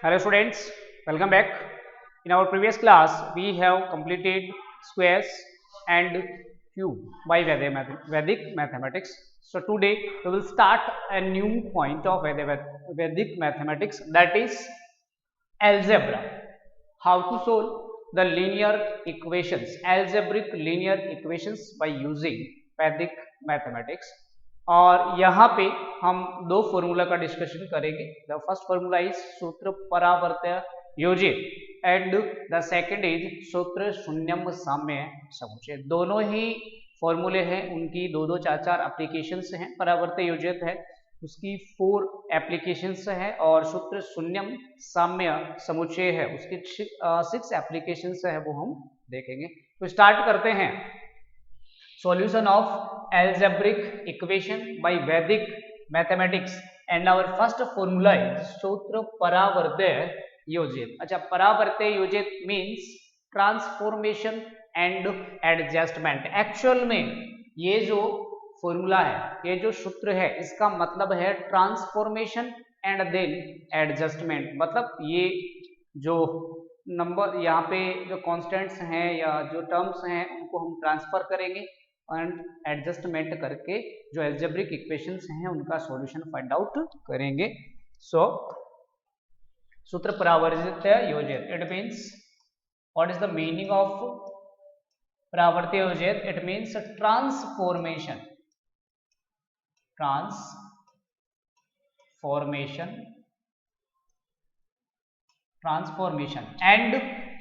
Hello students, welcome back. In our previous class, we have completed squares and cube by Vedic mathematics. So today we will start a new point of Vedic mathematics, that is algebra. How to solve the linear equations, algebraic linear equations by using Vedic mathematics. और यहाँ पे हम दो formula का discussion करेंगे. The first formula is सूत्र परावर्त्य योजित and the second is सूत्र शून्यम साम्य समुच्चय. दोनों ही फॉर्मूले हैं, उनकी दो दो चार चार एप्लीकेशंस हैं. परावर्त्य योजित है, उसकी 4 एप्लीकेशंस है और सूत्र शून्यम साम्य समुच्चय है, उसकी 6 एप्लीकेशंस है, वो हम देखेंगे. तो स्टार्ट करते हैं. Solution of algebraic equation by Vedic mathematics and our first formula is सूत्र परावर्त्य योजित. अच्छा, परावर्त्य योजित means transformation and adjustment. Actual में ये जो फॉर्मूला है, ये जो सूत्र है, इसका मतलब है ट्रांसफॉर्मेशन एंड देन एडजस्टमेंट. मतलब ये जो नंबर यहाँ पे जो कॉन्स्टेंट्स हैं या जो टर्म्स हैं उनको हम ट्रांसफर करेंगे एंड एडजस्टमेंट करके जो एल्जेब्रिक इक्वेशंस हैं उनका सॉल्यूशन फाइंड आउट करेंगे. सो सूत्र परावर्त्य योजित, it means what is the meaning of परावर्त्य योजित? It means transformation and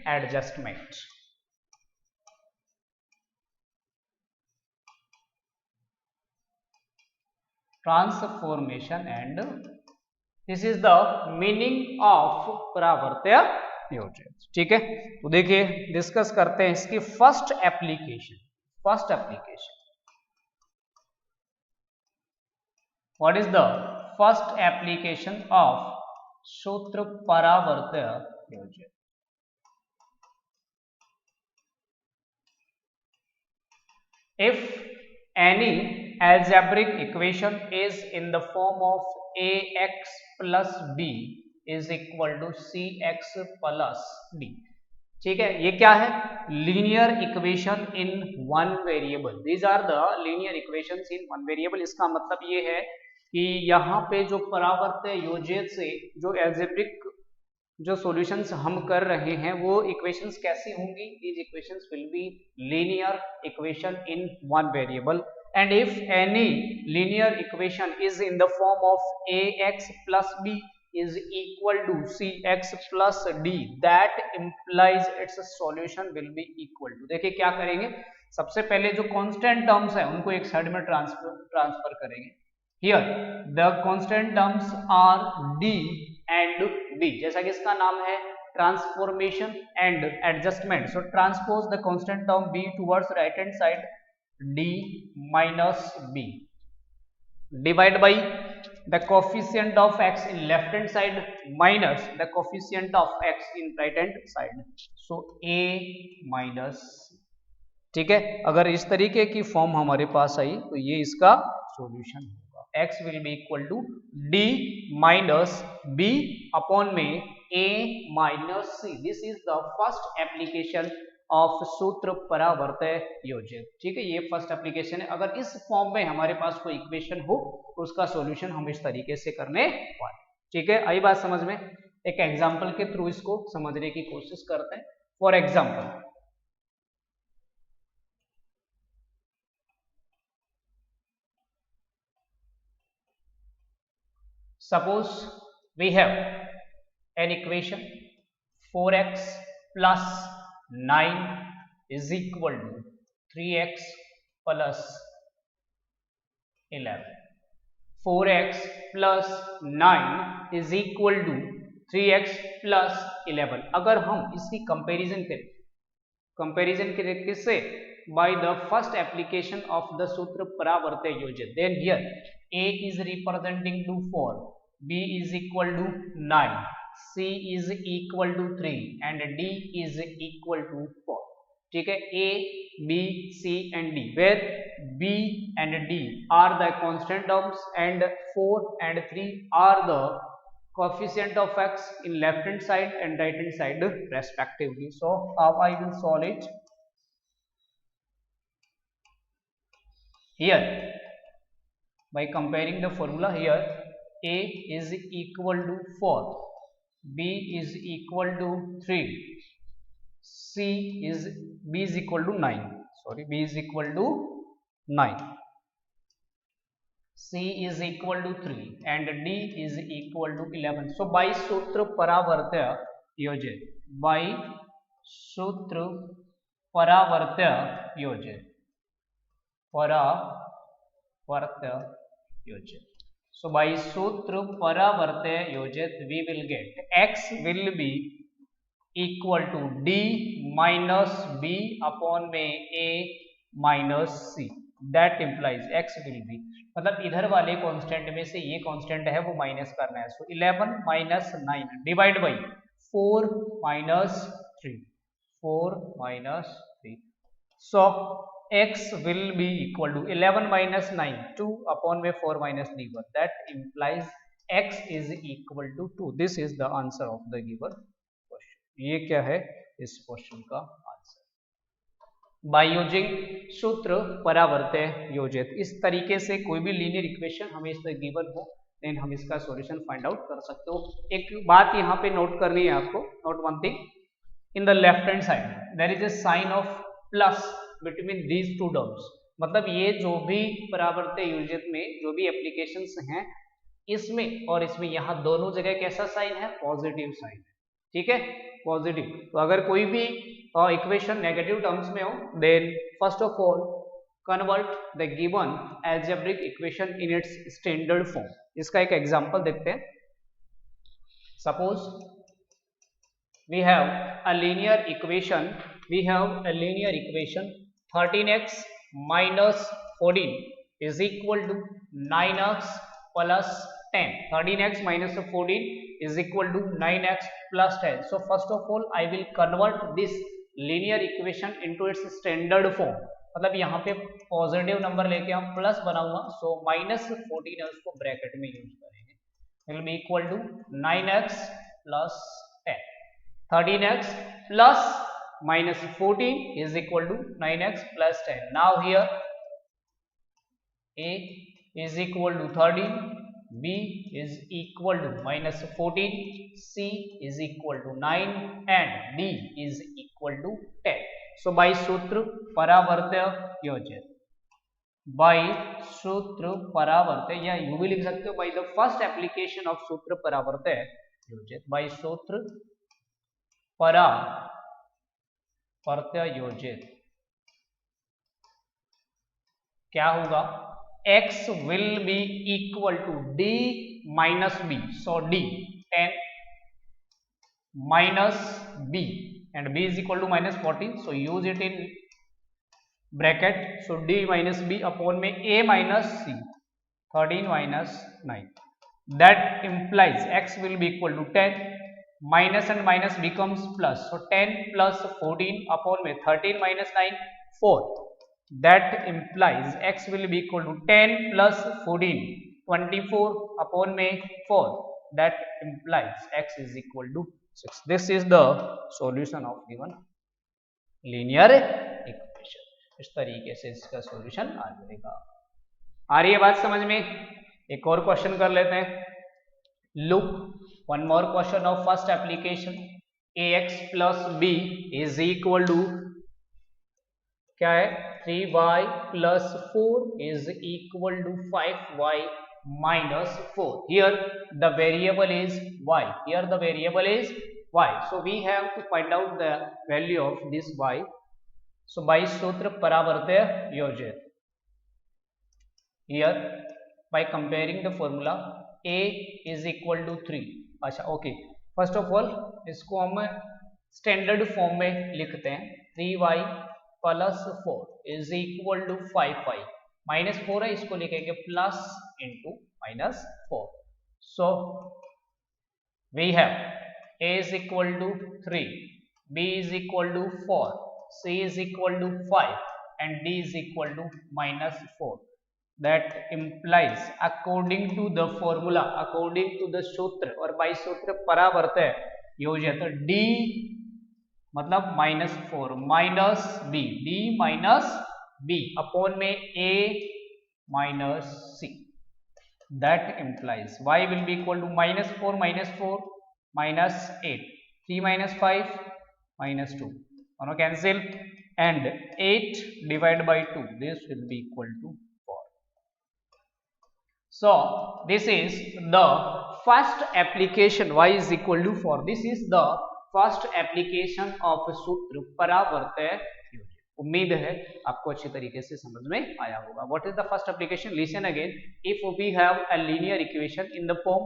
adjustment. Transformation and this is the meaning of परावर्त्य योजित. ठीक है, तो देखिए डिस्कस करते हैं इसकी first application. What is the first application of सूत्र परावर्त्य योजित? If any algebraic equation is in the form of ax plus b is equal to cx plus d. ठीक है, ये क्या है? Linear equation in one variable. These are the linear equations in one variable. इसका मतलब ये है कि यहाँ पे जो परावर्त्य योजित से जो एल्जेब्रिक जो सॉल्यूशंस हम कर रहे हैं वो इक्वेशंस कैसी होंगी? These equations will be linear equation in one variable. And if any linear equation is in the form of ax plus b is equal to cx plus d, that implies its solution will be equal to. देखिए क्या करेंगे, सबसे पहले जो constant terms है उनको एक side में ट्रांसफर करेंगे. Here the constant terms are d and b, जैसा कि इसका नाम है transformation and adjustment. So transpose the constant term b towards right hand side, d minus b divide by the coefficient of x in left hand side minus the coefficient of x in right hand side. So a minus. ठीक है, अगर इस तरीके की form हमारे पास आई तो ये इसका सॉल्यूशन होगा. x will be equal to d minus b upon में a minus c. This is the first application of सूत्र परावर्त्य योजित. ठीक है, ये फर्स्ट एप्लीकेशन है. अगर इस फॉर्म में हमारे पास कोई इक्वेशन हो तो उसका सॉल्यूशन हम इस तरीके से करने वाले. ठीक है, आई बात समझ में? एक एग्जांपल के थ्रू इसको समझने की कोशिश करते हैं. For example, suppose we have an equation 4x plus 9 is equal to 3x plus 11. 4x plus 9 is equal to 3x plus 11. अगर हम इसकी कंपैरिजन करें किससे? by the first application of the सूत्र परावर्त्य योजित. then here a is representing to 4, b is equal to 9, c is equal to 3 and d is equal to 4. ठीक है, a b c and d, where b and d are the constant terms and 4 and 3 are the coefficient of x in left hand side and right hand side respectively. So how I will solve it? Here by comparing the formula here, a is equal to 4, b is equal to 3, c is b is equal to 9, sorry, b is equal to 9, c is equal to 3 and d is equal to 11. So by सूत्र परावर्त्य योजित, by सूत्र परावर्त्य योजित, परावर्त्य योजित. So by सूत्र परावर्त्य योजित we will get x will be equal to d minus b upon में a minus c. That implies x will be, मतलब इधर वाले constant में से ये कांस्टेंट है वो माइनस करना है. सो 11 minus 9 divide by 4 minus 3, 4 minus 3. So x will be equal to 11 minus 9, 2 upon में 4 minus d 1. That implies x is equal to 2. This is the answer of the given question. ये क्या है इस question का answer. By using सूत्र परावर्त्य योजित, इस तरीके से कोई भी लीनियर इक्वेशन हमें इस गिवन हो देन हम इसका सॉल्यूशन फाइंड आउट कर सकते हो. एक बात यहाँ पे नोट करनी है आपको, note one thing, in the left hand side there is a sign of plus between these two terms. मतलब ये जो भी परावर्त्य योजित में जो भी एप्लीकेशंस हैं इसमें और इसमें यहाँ दोनों जगह कैसा साइन है, पॉजिटिव साइन है. ठीक है, पॉजिटिव. तो अगर कोई भी इक्वेशन नेगेटिव टर्म्स में हो then first of all convert the given algebraic equation in its standard form. इसका एक एग्जांपल देखते हैं. Suppose we have a linear equation, 13x minus 14 is equal to 9x plus 10. 13x minus 14 is equal to 9x plus 10. So first of all I will convert this linear equation into its standard form. मतलब यहाँ पे positive number लेके हम plus बनाऊंगा, so minus 14 है उसको bracket में use करेंगे. Will be equal to 9x plus 10. 13x plus minus 14 is equal to 9x plus 10. Now here a is equal to 13, b is equal to minus 14, c is equal to 9 and d is equal to 10. So by सूत्र परावर्त्य योजित, by सूत्र परावर्त्य, या you भी लिख सकते हो by the first application of सूत्र परावर्त्य योजित, by सूत्र परावर्त्य योजित क्या होगा, x will be equal to d minus b. So d 10 minus b and b is equal to minus 14. So use it in bracket. So d minus b upon में a minus c, 13 minus 9. That implies x will be equal to 10. Minus and minus becomes plus. So 10 plus 14 upon में 13 minus 9, 4. That implies x will be equal to 10 plus 14, 24 upon में 4. That implies x is equal to 6. This is the solution of given linear equation. इस तरीके से इसका solution आ जाएगा. आ रही है बात समझ में? एक और क्वेश्चन कर लेते हैं. Look, one more question of first application. ax plus b is equal to क्या है, 3y plus 4 is equal to 5y minus 4. Here the variable is y. Here the variable is y. So we have to find out the value of this y. So by सूत्र परावर्त्य योजित, here by comparing the formula a is equal to 3. अच्छा okay, first of all इसको हम standard form में लिखते हैं. 3y plus 4 is equal to 5y minus 4 है, इसको लिखेंगे plus into minus 4. So we have a is equal to 3, b is equal to 4, c is equal to 5 and d is equal to minus 4. that implies according to the formula, according to the सूत्र, और by सूत्र परावर्तय योज्य, तो d मतलब -4 minus B, D minus B upon में a minus C, that implies y will be equal to -4 minus 8, 3 minus 5 minus 2, दोनों cancel, and 8 divided by 2, this will be equal to 4. So this is the first application, y is equal to 4. This is the first application of सूत्र परावर्तय योज्य. उम्मीद है आपको अच्छी तरीके से समझ में आया होगा. What is the first application? Listen again. If we have a linear equation in the form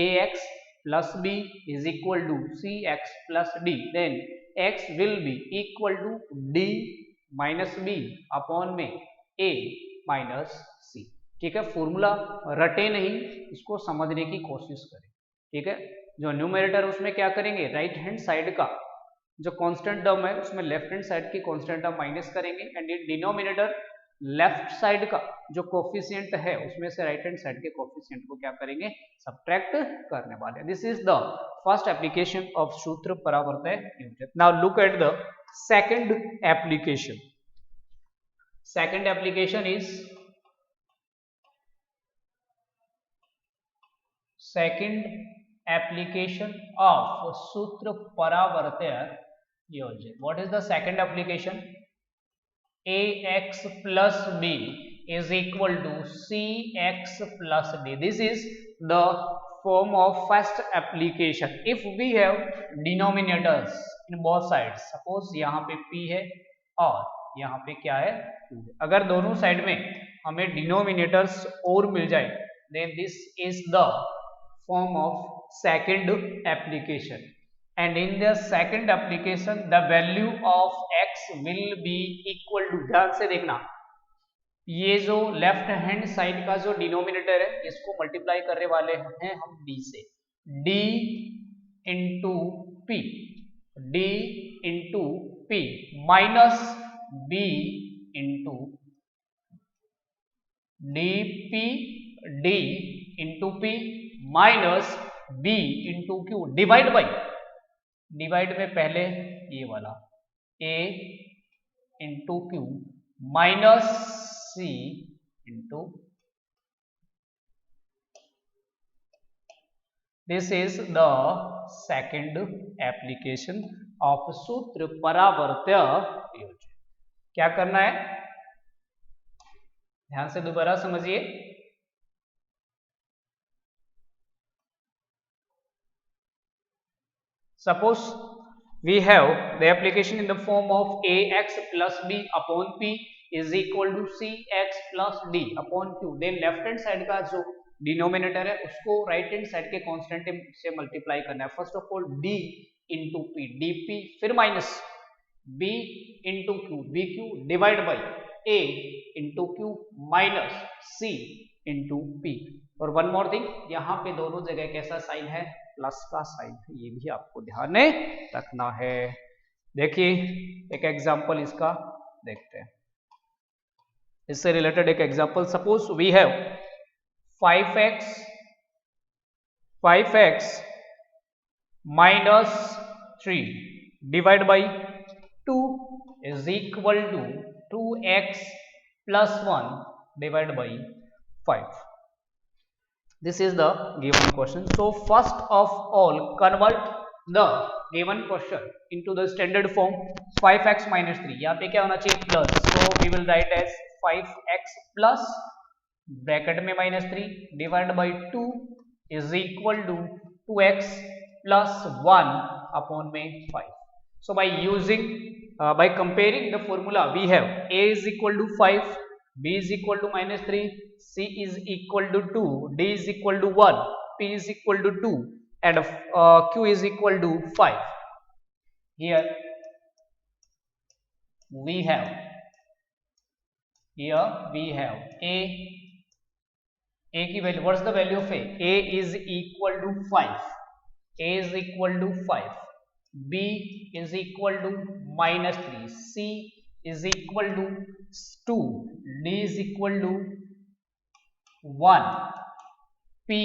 ax plus b is equal to cx plus d, then x will be equal to d minus b upon में a minus c. ठीक है, formula रटे नहीं, इसको समझने की कोशिश करें. ठीक है, जो न्यूमरेटर उसमें क्या करेंगे, राइट हैंड साइड का जो कांस्टेंट टर्म है उसमें लेफ्ट हैंड साइड की कांस्टेंट टर्म माइनस करेंगे, एंड ये डिनोमिनेटर लेफ्ट साइड का जो कोफिशिएंट है उसमें से राइट हैंड साइड के कोफिशिएंट को क्या करेंगे, सब्ट्रैक्ट करने वाले. This is the first application of सूत्र परावर्तय योज्य. Now look at the second application. Second application is second application of सूत्र परावर्तय योज्य. What is the second application? ax plus b is equal to cx plus d. This is the form of first application. If we have denominators in both sides, suppose यहाँ पे p है और यहाँ पे क्या है 2 है. अगर दोनों साइड में हमें डिनोमिनेटर्स और मिल जाए, then this is the form of second application, and in the second application the value of x will be equal to, ध्यान से देखना, ये जो लेफ्ट हैंड साइड का जो डिनोमिनेटर है इसको मल्टीप्लाई करने वाले हैं हम d से, d into P, d into P minus b into D P, d into P minus b into Q, divide by, divide में पहले ये वाला a into Q minus c into. This is the second application of सूत्र परावर्तय योज्य. क्या करना है, ध्यान से दोबारा समझिए. Suppose we have the application in the form of ax plus b upon p is equal to cx plus d upon q. Then left hand side का जो डिनोमिनेटर है उसको राइट हैंड साइड के कांस्टेंट से multiply करना है. First of all d into P, D P, फिर minus b into Q, B Q, divide by a into Q minus c into P. और वन मोर थिंग, यहाँ पे दोनों जगह कैसा साइन है, प्लस का साइन है, ये भी आपको ध्यान में रखना है. देखिए एक एग्जांपल इसका देखते हैं, इससे रिलेटेड एक example. Suppose we have 5x minus 3 divide by 2 is equal to 2x plus 1 divided by 5. This is the given question. So first of all convert the given question into the standard form. 5x minus 3, यहाँ पे क्या होना चाहिए, plus, so we will write as 5x plus bracket में minus 3 divided by 2 is equal to 2x plus 1 upon में 5. So by using by comparing the formula, we have a is equal to 5, b is equal to minus 3, c is equal to 2, d is equal to 1, p is equal to 2, and q is equal to 5. Here we have a की value, what is the value of a is equal to 5, a is equal to 5, b is equal to minus 3, c is equal to 2, d is equal to 1 P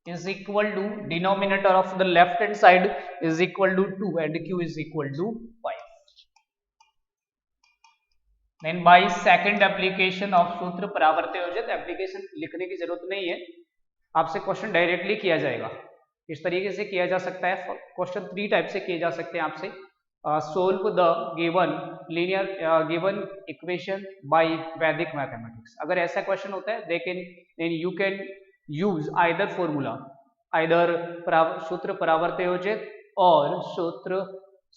is equal to denominator of the left hand side is equal to 2 and Q is equal to 5. Then by second application of सूत्र परावर्त्य योजित, application लिखने की जरूरत नहीं है, आपसे question directly किया जाएगा। इस तरीके से किया जा सकता है, क्वेश्चन 3 टाइप से किए जा सकते हैं आपसे। Solve the given linear given equation by वैदिक मैथमेटिक्स। अगर ऐसा क्वेश्चन होता है then you can use either formula, either sutra परावर्त्य Yojayet और सूत्र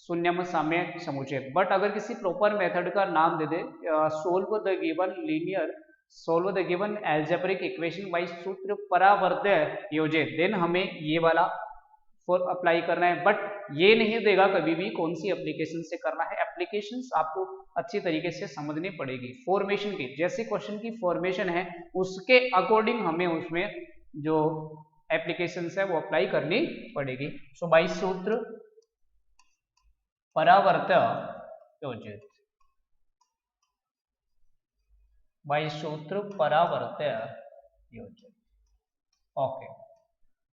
शून्यम साम्य समुच्चय। बट अगर किसी प्रॉपर मेथड का नाम दे दे solve the given linear solve the given algebraic equation by sutra परावर्त्य योजित, then हमें ये वाला फॉर अप्लाई करना है। बट ये नहीं देगा कभी भी कौन सी एप्लीकेशन से करना है। एप्लीकेशंस आपको अच्छी तरीके से समझनी पड़ेगी। फॉर्मेशन की जैसे क्वेश्चन की फॉर्मेशन है उसके अकॉर्डिंग हमें उसमें जो एप्लीकेशंस है वो अप्लाई करनी पड़ेगी। सो bye sutra परावर्त्य Yojayet, by sutra परावर्त्य Yojayet. Okay,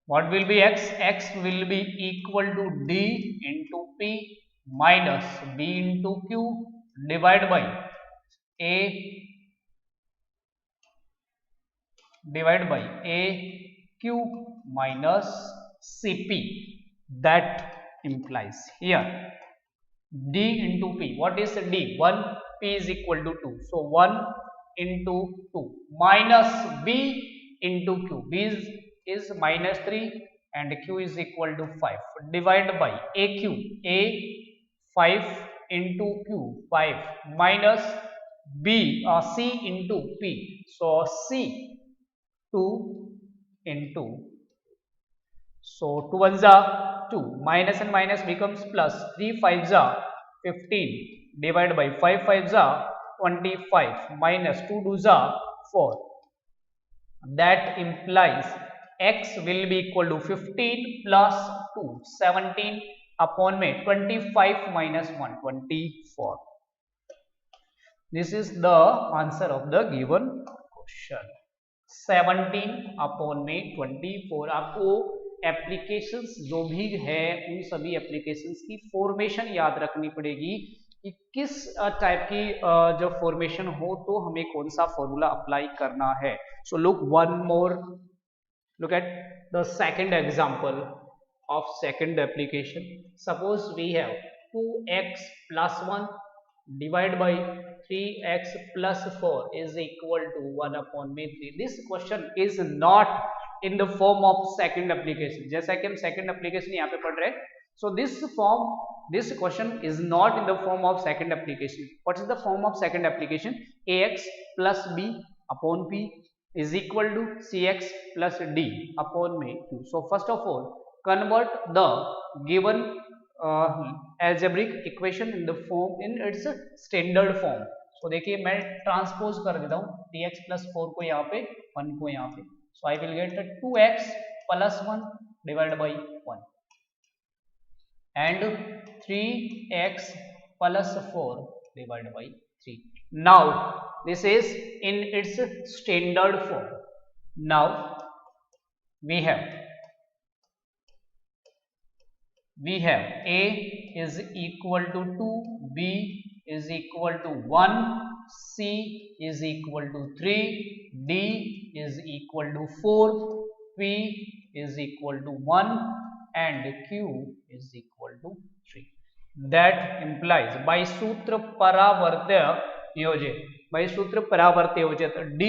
what will be x? X will be equal to d into p minus b into q divided by a q minus cp. That implies here d into p. What is d? 1, p is equal to 2. So 1 into 2 minus b into q. b is minus 3 and q is equal to 5 divided by aq, a 5 into q 5 minus b c into p. So c 2 into, so 2 ones are 2, minus and minus becomes plus, 3 5s are 15 divided by 5 5s are 25 minus 2 2s are 4. That implies x will be equal to 15 plus 2, 17 upon में 25 minus 1, 24. This is the answer of the given question. 17 upon में 24. आपको applications जो भी है उन सभी applications की formation याद रखनी पड़ेगी कि किस टाइप की जब फॉर्मेशन हो तो हमें कौन सा फॉर्मूला अप्लाई करना है। So look one more, look at the second example of second application. Suppose we have 2x plus 1 divided by 3x plus 4 is equal to 1 upon में 3. This question is not in the form of second application. जैसा कि हम second application यहाँ पे पढ़ रहे हैं, so this question is not in the form of second application. What is the form of second application? ax plus b upon p is equal to cx plus d upon में q. So first of all convert the given algebraic equation in the form in its standard form. So देखिए मैं transpose कर देता हूँ 3x plus 4 को यहाँ पे 1 को यहाँ पे. So I will get 2x plus 1 divided by 1 and 3x plus 4 divided by 3. Now this is in its standard form. Now we have a is equal to 2, b is equal to 1, c is equal to 3, d is equal to 4, p is equal to 1 and q is equal to 3. That implies by सूत्र परावर्त्य योजित, by सूत्र परावर्त्य योजित d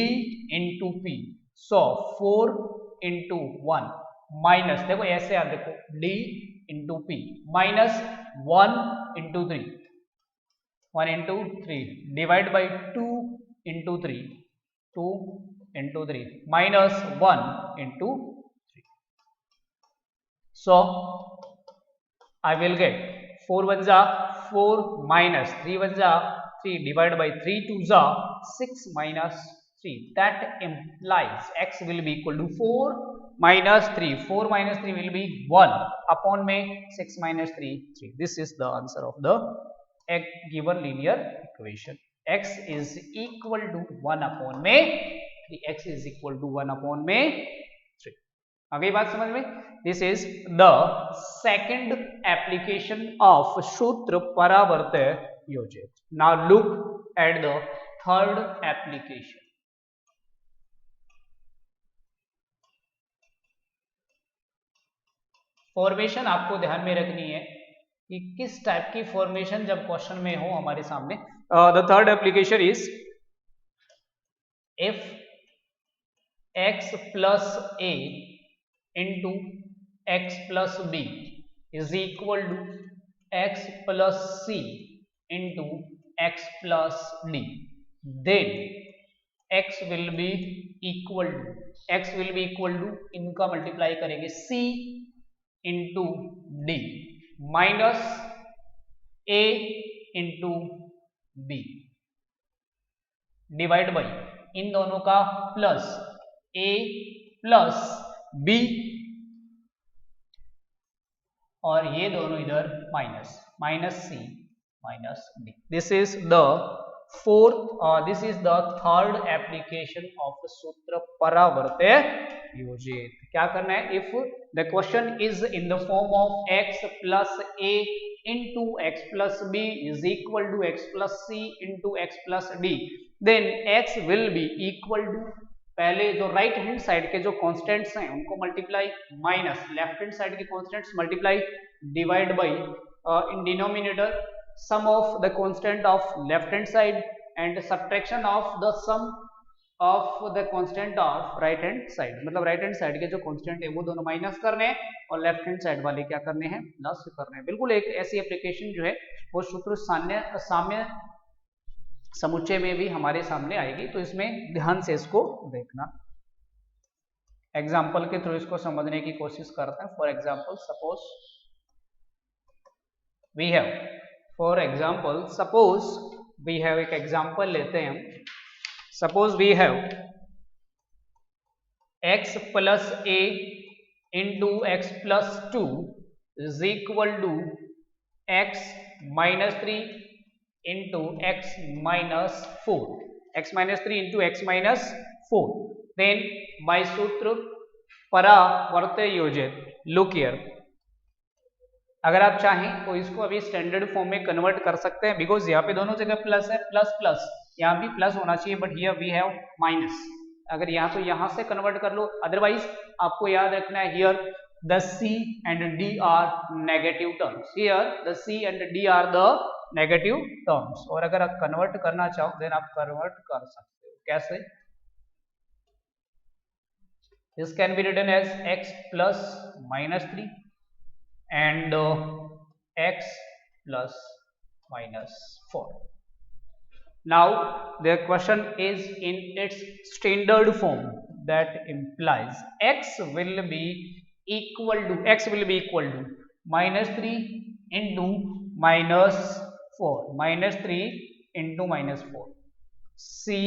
into p. So 4 into 1 minus, देखो ऐसे याद देखो d into p minus 1 into 3, 1 into 3 divided by 2 into 3, 2 into 3 minus 1 into 3. So I will get 4 ones are 4 minus 3 ones are 3 divided by 3 twos are 6 minus 3. That implies x will be equal to 4 minus 3. 4 minus 3 will be 1 upon में 6 minus 3 3. This is the answer of the given linear equation. X is equal to 1 upon में x is equal to 1 upon में 3। आ गई बात समझ में? This is the second application of सूत्र परावर्त्य Yojayet. Now look at the third application. Formation आपको ध्यान में रखनी है कि किस टाइप की फॉर्मेशन जब क्वेश्चन में हो हमारे सामने। The third application is if x plus a into x plus b is equal to x plus c into x plus d, then x will be equal to इनका multiply करेंगे c into d minus a into b divide by इन दोनों का plus a plus b और ये दोनों इधर minus c minus d। This is the this is the third application of सूत्र परावर्त्य योजित। क्या करना है? If the question is in the form of x plus a into x plus b is equal to x plus c into x plus d, then x will be equal to पहले जो right hand side के जो constants हैं उनको multiply minus left hand side के constants multiply divide by in denominator sum of the constant of left hand side and subtraction of the sum of the constant of right hand side. मतलब right hand side के जो constant है वो दोनों minus करने हैं और left hand side वाले क्या करने हैं? प्लस करने हैं। बिल्कुल एक ऐसी एप्लीकेशन जो है वो सूत्र साम्य समुच्चय में भी हमारे सामने आएगी, तो इसमें ध्यान से इसको देखना। एग्जाम्पल के थ्रू इसको समझने की कोशिश करते हैं। For example suppose we have एक एग्जाम्पल लेते हैं हम। Suppose we have x plus a into x plus 2 is equal to x minus 3 into x minus 4 x minus 3 into x minus 4। Then by sutra परावर्त्य योजित। Look here, अगर आप चाहें तो इसको अभी स्टैंडर्ड फॉर्म में कन्वर्ट कर सकते हैं, बिकॉज यहाँ पे दोनों जगह प्लस है, प्लस प्लस यहाँ भी प्लस होना चाहिए, but here we have minus. अगर यहाँ तो यहाँ से कन्वर्ट कर लो, अदरवाइज आपको याद रखना है here the c and d are negative terms. Here the c and d are the negative terms. और अगर आप कन्वर्ट करना चाहो देन आप कन्वर्ट कर सकते हो। कैसे? This can be written as x plus minus 3 and x plus minus 4. Now the question is in its standard form, that implies x will be equal to minus 3 into minus 4, minus 3 into minus 4, c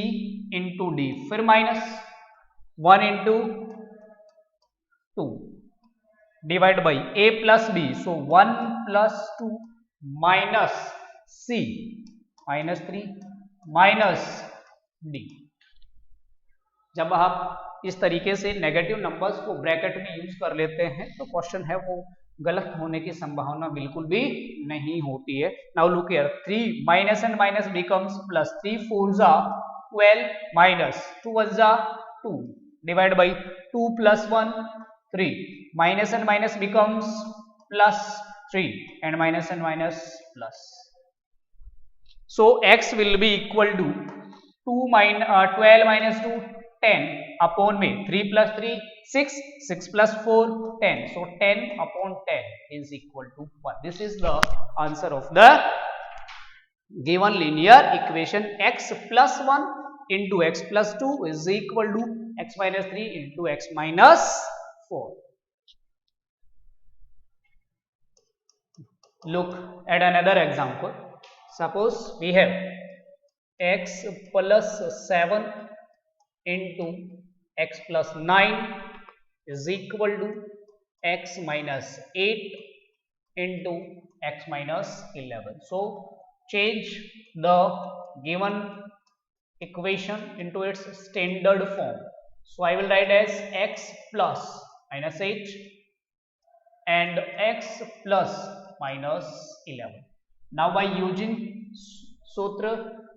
into d, फिर minus 1 into 2 divide by a plus b, so 1 plus 2 minus c minus 3 minus d। जब आप इस तरीके से negative numbers को bracket में use कर लेते हैं तो क्वेश्चन है वो गलत होने की संभावना बिल्कुल भी नहीं होती है। Now look here, 3 minus and minus becomes plus, 3 4 जा 12 माइनस 2 1 जा 2 divide by 2 plus 1 3 minus and minus becomes plus 3 and minus plus. So x will be equal to 12 minus 2 10 upon में 3 plus 3 6 6 plus 4 10, so 10 upon 10 is equal to 1. This is the answer of the given linear equation. X plus 1 into x plus 2 is equal to x minus 3 into x minus 4. Look at another example. Suppose we have x plus 7 into x plus 9 is equal to x minus 8 into x minus 11. So change the given equation into its standard form. So I will write as x plus minus 8 and x plus minus 11. Now by using सूत्र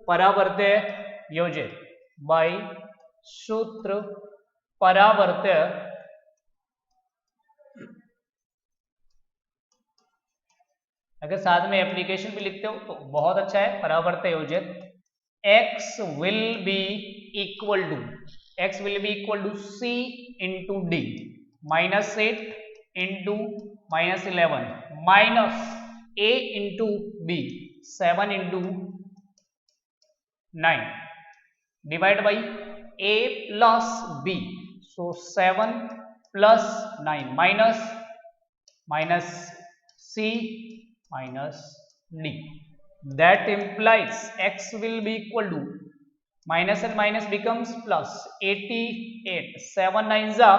परावर्त्य योजित, by सूत्र परावर्त्य अगर साथ में application भी लिखते हो तो बहुत अच्छा है। परावर्त्य योजित x will be equal to c into d minus 8 into minus 11 minus a into b 7 into 9 divided by a plus b. So 7 plus 9 minus c minus d. That implies x will be equal to minus and minus becomes plus 88. 7 9 जा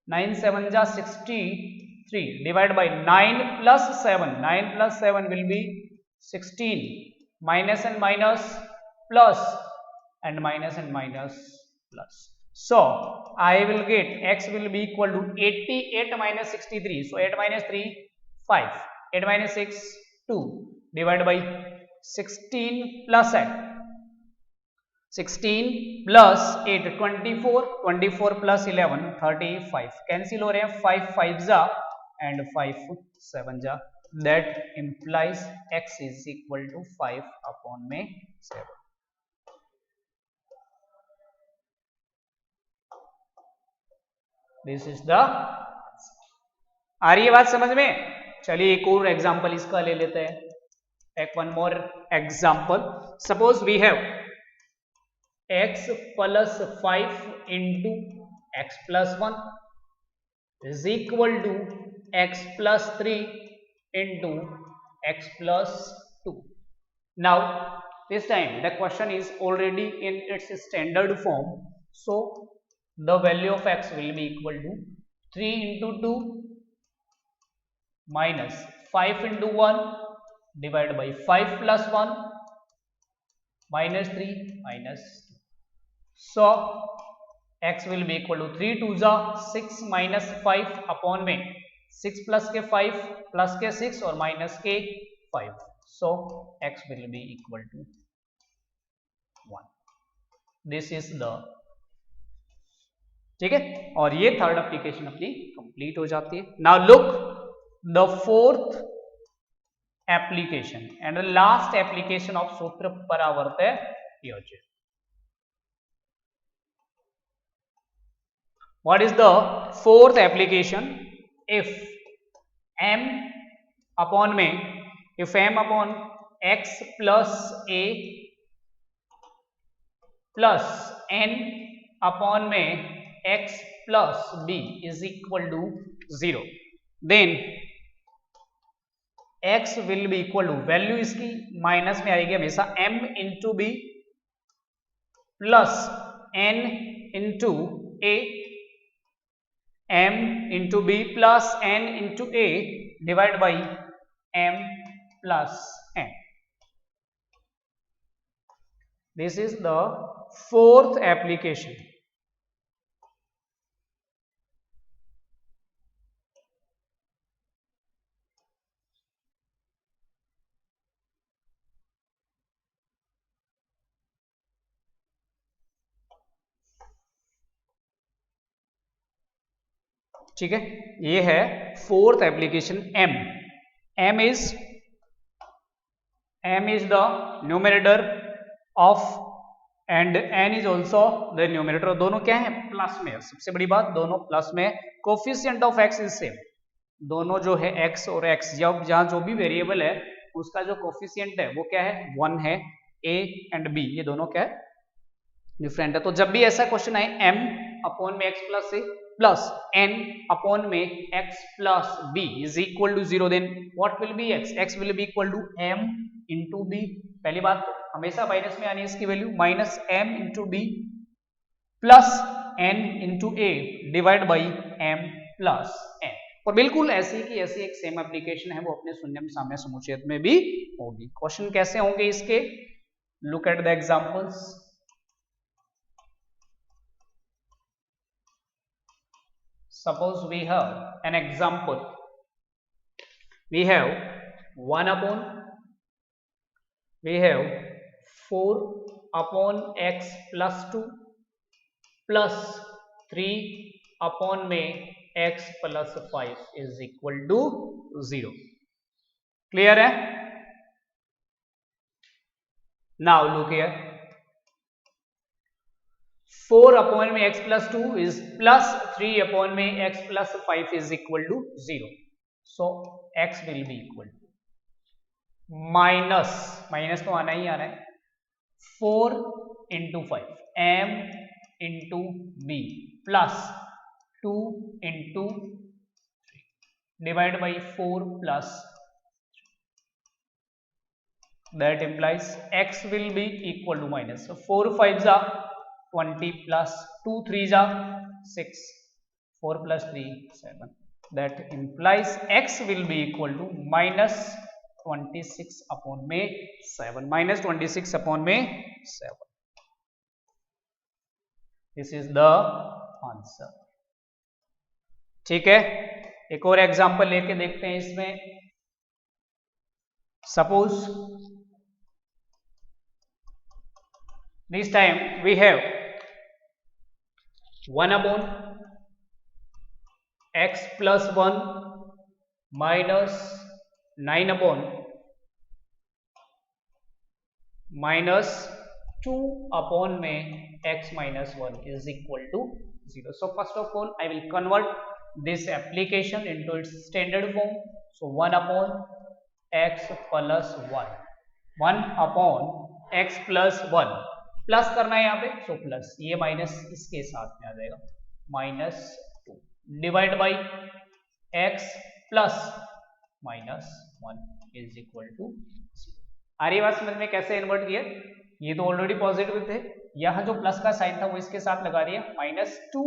9 7 जा 63 divided by 9 plus 7. 9 plus 7 will be 16. Minus and minus plus and minus and minus plus. So I will get x will be equal to 88 minus 63. So 8 minus 3 5. 8 minus 6 2 divided by 16 plus 8. 16 plus 8 24. 24 plus 11 35. Cancel हो रहे हैं 5 5 जा and 5 7 जा. That implies x is equal to 5 upon में 7. This is the answer. आ रही है बात समझ में? चलिए एक और एग्जाम्पल इसका ले लेते हैं. Take one more example. Suppose we have x plus 5 into x plus 1 is equal to x plus 3 into x plus 2. Now this time the question is already in its standard form, so the value of x will be equal to 3 into 2 minus 5 into 1 divided by 5 plus 1 minus 3 minus 2. So x will be equal to 3 2 जा 6 minus 5 upon में 6 plus के 5 plus के 6 और minus के 5. So x will be equal to 1. This is the, ठीक है, और ये थर्ड एप्लीकेशन अपनी कंप्लीट हो जाती है. Now look the fourth application and the last application of सूत्र परावर्त्य योजित. What is the fourth application? If m upon में, if m upon x plus a plus n upon में x plus b is equal to 0, then x will be equal to, value इसकी minus में आएगी हमेशा, m into b plus n into a, m into b plus n into a divided by m plus n. This is the fourth application. ठीक है, ये है fourth application m. m is the numerator of and n is also the numerator. दोनों क्या है? Plus में. सबसे बड़ी बात, दोनों प्लस में. Coefficient of x is same. दोनों जो है x और x, जब जहां जो भी वेरिएबल है उसका जो कोफिशिएंट है वो क्या है? 1 है. a एंड b ये दोनों क्या है? डिफरेंट है. तो जब भी ऐसा क्वेश्चन आए m अपॉन में x plus a plus n upon में x plus b is equal to 0, then what will be x? x will be equal to m into b. पहली बात हमेशा माइनस में आनी है इसकी value, minus m into b plus n into a divide by m plus n. और बिल्कुल ऐसी की ऐसी एक सेम एप्लीकेशन है वो अपने शून्य साम्य समुच्चय में भी होगी. क्वेश्चन कैसे होंगे इसके? Look at the examples. Suppose we have an example. We have 1 upon, we have 4 upon x plus 2 plus 3 upon में x plus 5 is equal to 0. Clear है? Now look here. 4 upon में x plus 2 is plus 3 upon में x plus 5 is equal to 0. So x will be equal to minus तो आना ही आना है 4 into 5 m into b plus 2 into 3 divided by 4 plus 3. That implies x will be equal to minus. So 4 5s are 20 plus 2 3s are 6, 4 plus 3 7. That implies x will be equal to minus 26 upon में 7. Minus 26 upon में 7. This is the answer. ठीक है, एक और example लेके देखते हैं इसमें. Suppose this time we have 1 upon x plus 1 minus 9 upon minus 2 upon में x minus 1 is equal to 0. So first of all I will convert this application into its standard form. So 1 upon x plus 1, 1 upon x plus 1 plus करना है यहाँ पे. So plus ये minus इसके साथ में आ जाएगा minus 2 divide by x plus minus 1 is equal to 0. आ रही बात समझ में कैसे इन्वर्ट किया? ये तो ऑलरेडी पॉजिटिव थे, यहाँ जो प्लस का साइन था वो इसके साथ लगा दिया -2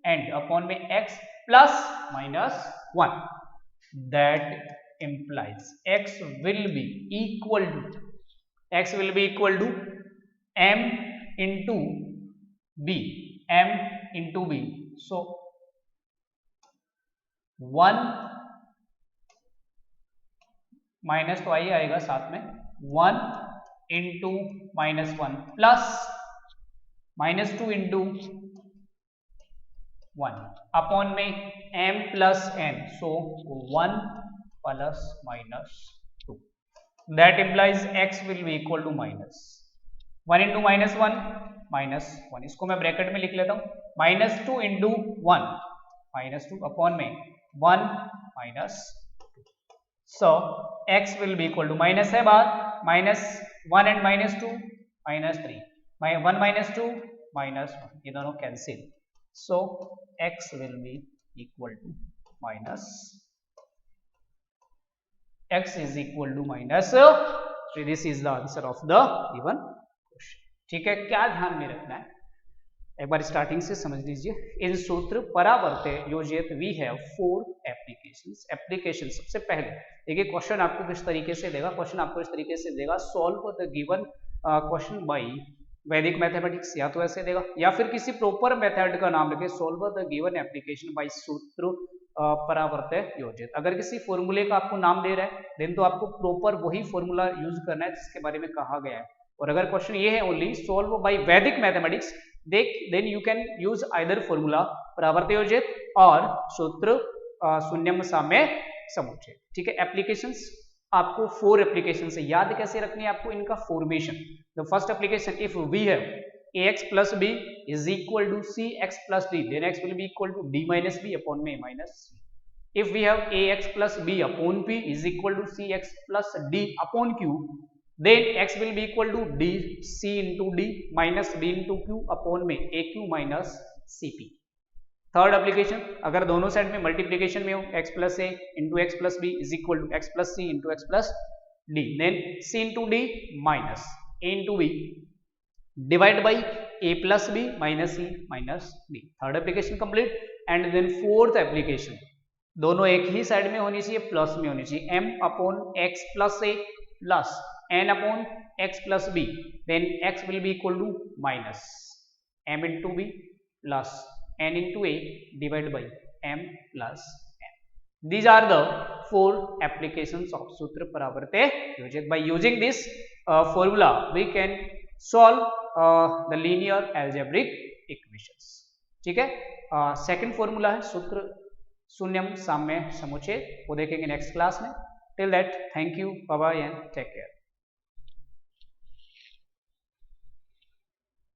एंड अपॉन में x plus -1. That implies x will be equal to m into b, m into b. So 1 minus तो आई आएगा साथ में 1 इंटू -1 प्लस -2 इंटू 1 अपॉन में m plus n. So 1 plus -2. That implies x will be equal to -1 into -1 -1. इसको मैं bracket में लिख लेता हूं. -2 इंटू 1 -2 अपॉन में 1 -2. So x will be equal to minus है बात -1 एंड -2 -3 1 -2 -1 ये दोनों cancel. So x will be equal to x is equal to -3. This is the answer of the given question. ठीक है, क्या ध्यान में रखना है एक बार स्टार्टिंग से समझ लीजिए. इन सूत्र परावर्त्य योजित वी हैव 4 एप्लीकेशन. सबसे पहले देखिए क्वेश्चन आपको किस तरीके से देगा. क्वेश्चन आपको इस तरीके से देगा, solve the given question by वैदिक मैथमेटिक्स. या तो ऐसे देगा या फिर किसी प्रॉपर मेथड का नाम लिखे, solve the given application by sutra परावर्त्य योजित. अगर किसी फॉर्मूले का आपको नाम दे रहा है देन तो आपको प्रॉपर वही फॉर्मूला यूज करना है जिसके बारे में कहा गया है. और अगर क्वेश्चन ये है ओनली सॉल्व बाय वैदिक mathematics, then you can use either formula Paravartya Yojayet और सूत्र शून्यम साम्य समुच्चय. ठीक है, एप्लीकेशंस आपको 4 एप्लीकेशन से याद कैसे रखनी है आपको इनका formation. The first application, if we have ax plus b is equal to cx plus d, then x will be equal to d minus b upon में minus c. If we have ax plus b upon p is equal to cx plus d upon q, then x will be equal to d c into d minus d into q upon में aq minus cp. Third application, अगर दोनों side में multiplication में हो x plus a into x plus b is equal to x plus c into x plus d, then c into d minus a into b divide by a plus B minus c minus d. Third application complete. And then fourth application, दोनों एक ही side में होनी चाहिए, plus में होनी चाहिए, m upon x plus a plus n upon x plus b, then x will be equal to minus m into b plus n into a divided by m plus n. These are the 4 applications of Sutra Paravarte Yojak. By using this formula, we can solve the linear algebraic equations. ठीक है. Second formula है सूत्र शून्यम साम्य समुच्चय, वो देखेंगे next class में. Till that, thank you, bye bye and take care.